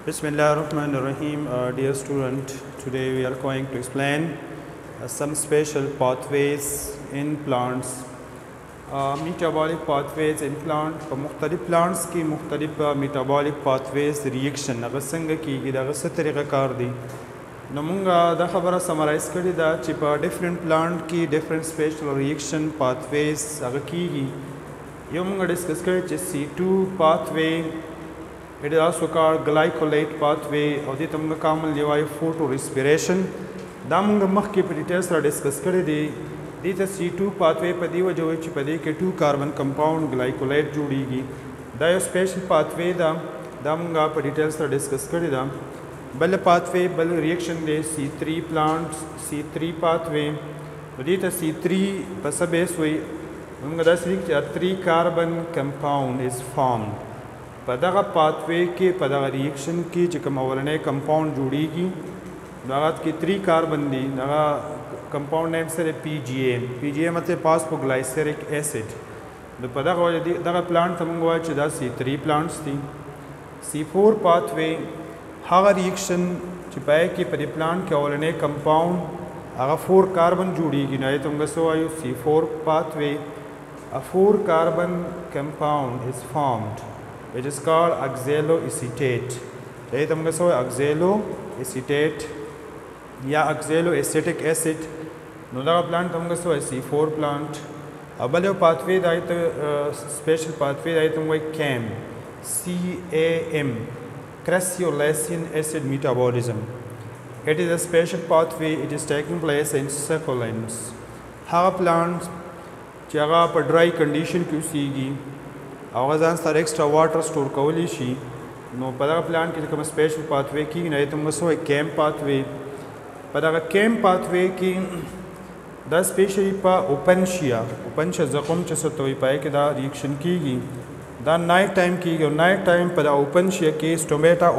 Bismillahirrahmanirrahim. Dear student, today we are going to explain some special pathways in plants. Metabolic pathways in plant. मुख्तलिफ plants की मुख्तलिफ metabolic pathways reaction अगर संग की गिदा अगर सतरीक़ा कार दी नमुंगा दा खबरा summarize करी दा चिपा different plant की different special reaction pathways अगर की गी ये मुंगा discuss करी चे C2 pathway. It is also called glycolate pathway or the tamga common levi photorespiration. Damanga makki details are discussed kari di C2 pathway padi wajah which padi ke 2 carbon compound glycolate judigi. Da special pathway da damanga details are discussed kari da. Bal pathway bal reaction de C3 plants C3 pathway. Dita C3 pasabes way damanga da 3 carbon compound is formed. पदागा पाथवे के पदागा रिएक्शन की चिकम अवलने कंपाउंड जुड़ीगी दागत की 3 कार्बन दी दागा compound name से PGA मतलब फॉस्फोग्लाइसेरिक एसिड तो पदागा वजह दागा प्लांट तमंगवा चिदा C3 प्लांट्स थी C4 पाथवे हागा रिएक्शन चिपाए की परी प्लांट के अवलने कंपाउंड आगा 4 कार्बन जुड़ीगी ना ये तुमगा सो आयु C4 pathway a 4 carbon compound is formed. It is called oxaloacetate. They tamga so oxaloacetate या oxaloacetic acid. No da plant tamga so C4 plant. Abale pathway da special pathway da tamga CAM crassulacean acid metabolism. It is a special pathway. It is taking place in succulents. Ha plants jaga पर dry condition क्यों सीगी आवाज़ान सारे extra water store कवली she know पता प्लांट की कम special pathway की नहीं तुम सो कैम पाथवे पता कैम पाथवे की द स्पेशली पा ओपनशिया जख्म चसतो पाए कि दा रिएक्शन की दा नाइट टाइम की और नाइट टाइम पता ओपनशिया के स्टोमेटा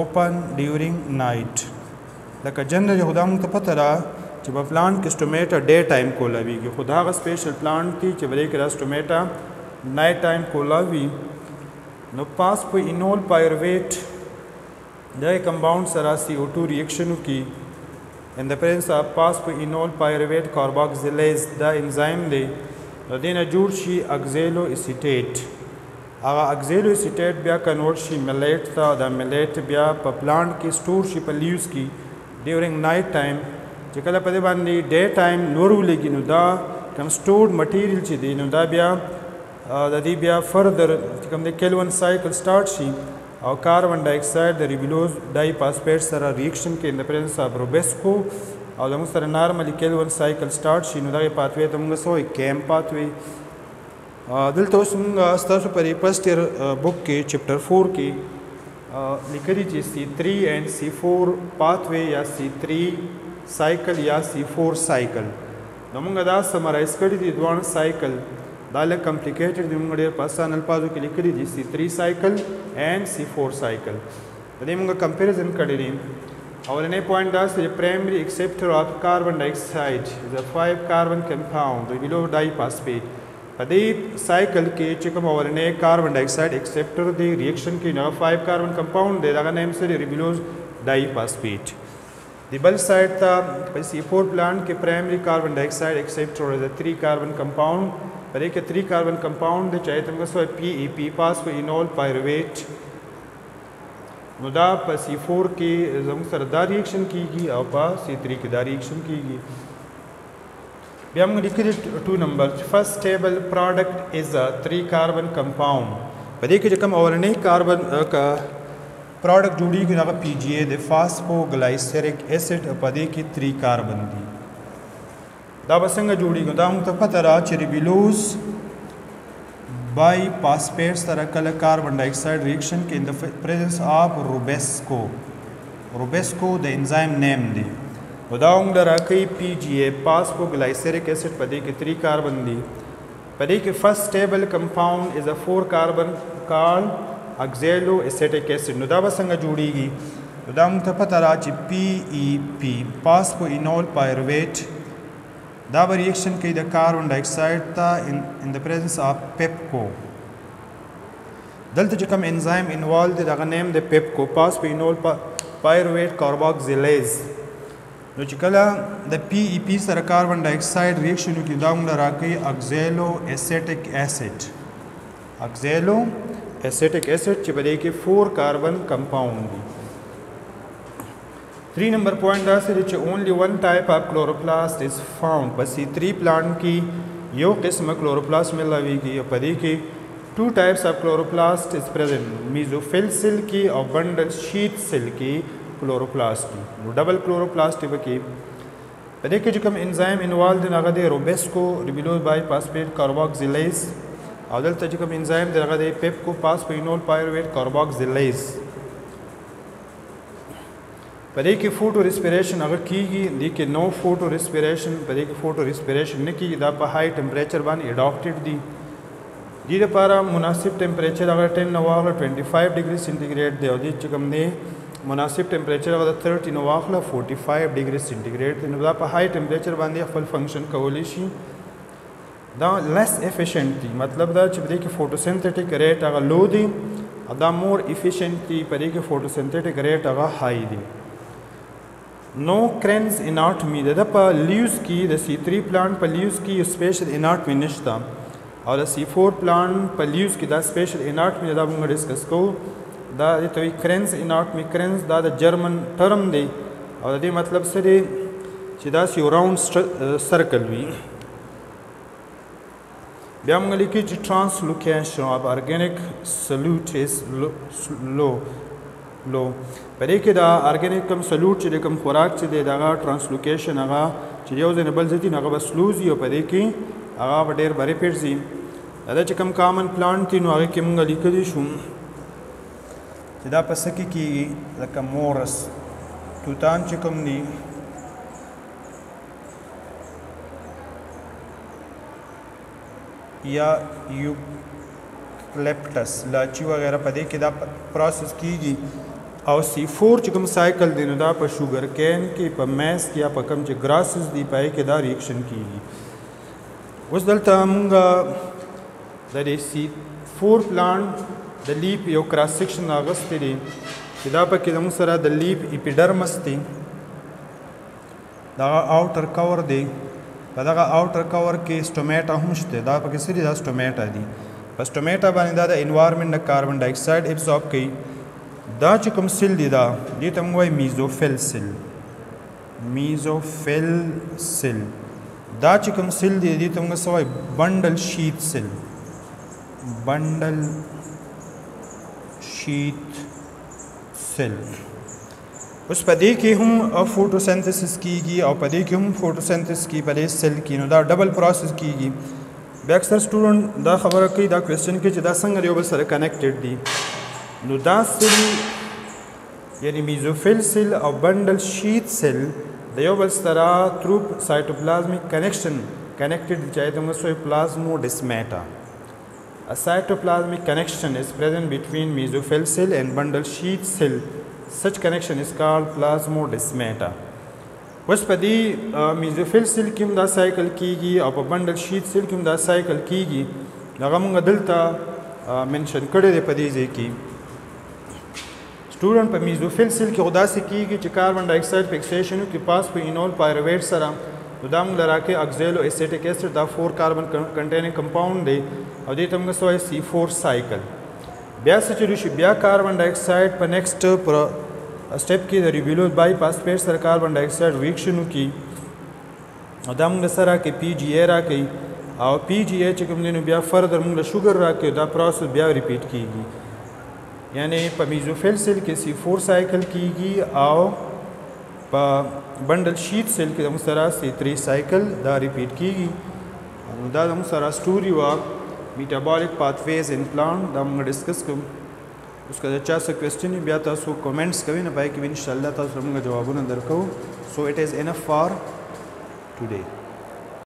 ओपन ड्यूरिंग नाइट लका जनरल खुदाम तो पता रहा जब प्लांट के स्टोमेटा डे टाइम को लवी कि खुदा का स्पेशल प्लांट थी जब एक स्टोमेटा नाइट टाइम को लवी नो पास पे इनोल पायरवेट द कंपाउंड सरा CO2 रिएक्शन की in the presence of phosphoenol pyruvate carboxylase the enzyme दे देना जुड़ शी ऑक्सैलोएसीटेट आगा ऑक्सैलोएसीटेट बिया कन्वर्ट शी मिलेट था द मिलेट बिया प्लांट की स्टोर शी पर यूज़ की ड्यूरिंग नाइट टाइम जकला पदे बांधी डे टाइम नोरू लेकिन उदा कम स्टोर्ड मटेरियल ची दी उदा बिया ददी बिया फर्दर कम दे केल्विन साइकिल स्टार्ट शी और कार्बन डाइऑक्साइड द रिबिलोज डाइफॉस्फेट सरा रिएक्शन के इन द प्रेजेंस ऑफ रोबेस्को और दम सरा normally Calvin cycle start she उदा के पाथवे तुम सो कैम पाथवे दिल तो सुंगा स्तर पर फर्स्ट ईयर बुक के चैप्टर 4 की लिखी थी C3 एंड C4 पाथवे या C3 साइकिल या C4 साइकिल नमुंगा दा समराइज करी थी द्वान साइकिल दाले कॉम्प्लिकेटेड दिमुंगड़े पासान अल्फाजों के लिखी थी C3 cycle and C4 cycle तदे मुंगा कंपैरिजन करी थी और ने पॉइंट दा से primary acceptor of carbon dioxide is a 5 carbon compound below diphosphate पदे साइकिल के चिकम और ने कार्बन डाइऑक्साइड एक्सेप्टर दे रिएक्शन की ना 5 कार्बन कंपाउंड दे दागा नेम से रिबिलोज डाइफॉस्फेट The bell side था C4 plant के primary carbon dioxide acceptor is a 3 carbon compound पर एक 3 carbon compound दे चाहे तुमको सो PEP पास को इनोल पायरवेट नुदा पर C4 की जम सरदार रिएक्शन कीगी और पर C3 की दार रिएक्शन कीगी भी हम लिखे 2 number first stable product is a 3 carbon compound पर एक जकम और नहीं कार्बन का प्रोडक्ट जुड़ी कि PGA दे फॉस्फोग्लाइसेरिक एसिड पदे की 3 कार्बन दी दा बसंग जुड़ी दा तो पता रहा रिबिलोज बाई पासपेट सरा कल कार्बन डाइऑक्साइड रिएक्शन के इन द प्रेजेंस ऑफ रोबेस्को द एंजाइम नेम दे उदाउंग दरा कई PGA फॉस्फोग्लाइसेरिक एसिड पदे की 3 कार्बन दी पदे के first stable compound is a 4 carbon called oxaloacetic acid नुदाबा संग जुड़ीगी नुदाम तो पता रहा PEP पास को इनोल पायरवेट دا به ریاکشن کوي د کاربن ډای اکساید ته ان د پریزنس اف پیپکو. دلته چې کوم انزایم انوالو دی دغه نیم د پیپکو فاسفینول پایرویټ کارباکسیلیز. نو چې کله د پی ای پی سره کاربن ډای اکساید ریاکشن وکړي دا موږ راکوي اکزیلو اسیټیک اسید. اکزیلو اسیټیک اسید چې په دې کې 4 کاربن کمپاوند دي. 3 نمبر پوائنٹ دا سره چې اونلی ون ټایپ اف کلوروپلاست از فاوند. بس سی 3 پلانٹ کې یو قسم کلوروپلاست ملويږي او په دې کې 2 ټایپس اف کلوروپلاست از پریزنٹ. میزوفیل سیل کې او بنډل شیت سیل کې کلوروپلاست دي. نو ډبل کلوروپلاست به کې په دې کې چې کوم انزایم انوالو دی هغه د روبیسکو ریبولوز بای فاسفیټ کارباکسیلیز او دلته چې کوم انزایم دی هغه د پیپکو فاسفینول پایرویټ کارباکسیلیز. په دې کې فوټو ریسپیریشن هغه کیږي، دې کې نو فوټو ریسپیریشن، په دې کې فوټو ریسپیریشن نه کیږي. دا په های ټمپریچر باندې اډاپټډ دي. دې لپاره مناسب ټمپریچر هغه 10 نه واخله 25 ډیګري سینټیګریډ دی او دې چې کوم دی مناسب ټمپریچر هغه 30 نه واخله 45 ډیګري سینټیګریډ دی. نو دا په های ټمپریچر باندې خپل فنکشن کولی شي. دا لیس افیشینټ دی، مطلب دا چې په دې کې فوټوسنتھیټک ریټ هغه لو دی او دا مور افیشینټ دی، په دې کې فوټوسنتھیټک ریټ هغه های دی. نو کرنز اناټمی د په لیوز کې د C3 پلانټ په لیوز کې سپیشل اناټمی نشته او د C4 پلانټ په لیوز کې دا سپیشل اناټمی دا موږ ډسکس کوو. دا د توي کرنز اناټمی، کرنز دا د جرمن ټرم دی او د دې مطلب څه دی چې دا یو راوند سرکل وي. بیا موږ لیکي چې ټرانسلوکیشن اف ارګانیک سولوټ از لو. په دې کې دا ارګانیک کوم سولوټ چې کوم خوراک چې دی دغه ټرانسلوکیشن هغه چې یو ځای نه بل ځای ته هغه به سلو ځي او په دې کې هغه به ډېر به ریپیډ ځي. دا چې کوم کامن پلانټ دي نو هغې کې موږ لیکلی شو چې دا په څه کې کېږي لکه مورس توتان چې کوم دي یا یوکلپټس لاچي وغیره په دې کې دا پروسس کېږي. او C4 چې کوم سایکل دی نو دا په شوګر کین کې په میس کې یا په کوم چې ګراسز دی پای کې دا ریاکشن کېږي. اوس دلته موږ د دې C4 پلانټ د لیپ یو کراس سیکشن اغوستی دی چې دا پکې زموږ سره د لیپ اپیډرمس دی، دغه آوټر کور دی. په دغه آوټر کور کې سټومیټا هم شته، دا پکې څه دي دا سټومیټا دي. په سټومیټا باندې دا د انوایرمنټ نه کاربن ډای اکساید ابزورب کوي. دا چې کوم سیل دی دا دې ته موږ وایي میزوفیل سیل. میزوفیل سیل دا چې کوم سیل دی دې ته موږ څه وایي بنډل شیت سیل. بنډل شیت سیل. اوس په دې کې هم فوټوسنتھسس کیږي او په دې کې هم فوټوسنتھسس کی په دې سیل کې نو دا ډبل پروسس کیږي. بیا اکثر سټوډنټ دا خبره کوي دا کوېسچن کې چې دا څنګه یو بل سره کنیکټډ دي. نو دا سیل یعنی میزوفیل سیل او بنډل شیت سیل د یو بل سره تھرو سایټوپلازمیک کنیکشن کنیکټډ دي چې ته موږ سوې پلازموډسماټا. A cytoplasmic connection is present between mesophyll cell and bundle sheath cell. Such connection is called plasmodesmata. اوس په دې میزوفیل سیل کې هم دا سایکل کیږي او په بنډل شیت سیل کې هم دا سایکل کیږي. هغه موږ دلته منشن کړی دی په دې ځای کې. سټوډنټ په میزوفیل سیل کې خو داسې کیږي چې کاربن ډای اکساید فکسیشن وکړي فاسفینول پایرویټ سره نو دا موږ راکې اکزیلو اسیټیک اسید دا 4 کاربن کنټیننګ کمپاوند دی او دې ته موږ څه وایي C4 سایکل. بیا څه چلو شي بیا کاربن ډای اکساید په نیکسټ سټیپ کې د ریبولوز بای فاسفیټ سره کاربن ډای اکساید ریاکشن وکړي او دا موږ سره راکې PGA راکوي او PGA چې کوم دی نو بیا فردر موږ له شوګر راکوي دا پروسس بیا ریپیټ کیږي. یعنی په میزوفیل سیل کې C4 سایکل کیږي او په بنډل شیت سیل کې زموږ سره C3 سایکل دا ریپیټ کیږي. نو دا زموږ سره سټوري وه میټابولیک پاثویز ان پلانټ دا موږ ډسکس کوو. اوس که د چا څه کوېسچن وي بیا تاسو کومنټس کوئ نو پای کې به انشاءالله تاسو موږ جوابونه درکوو. سو اټ از انف فار ټوډے.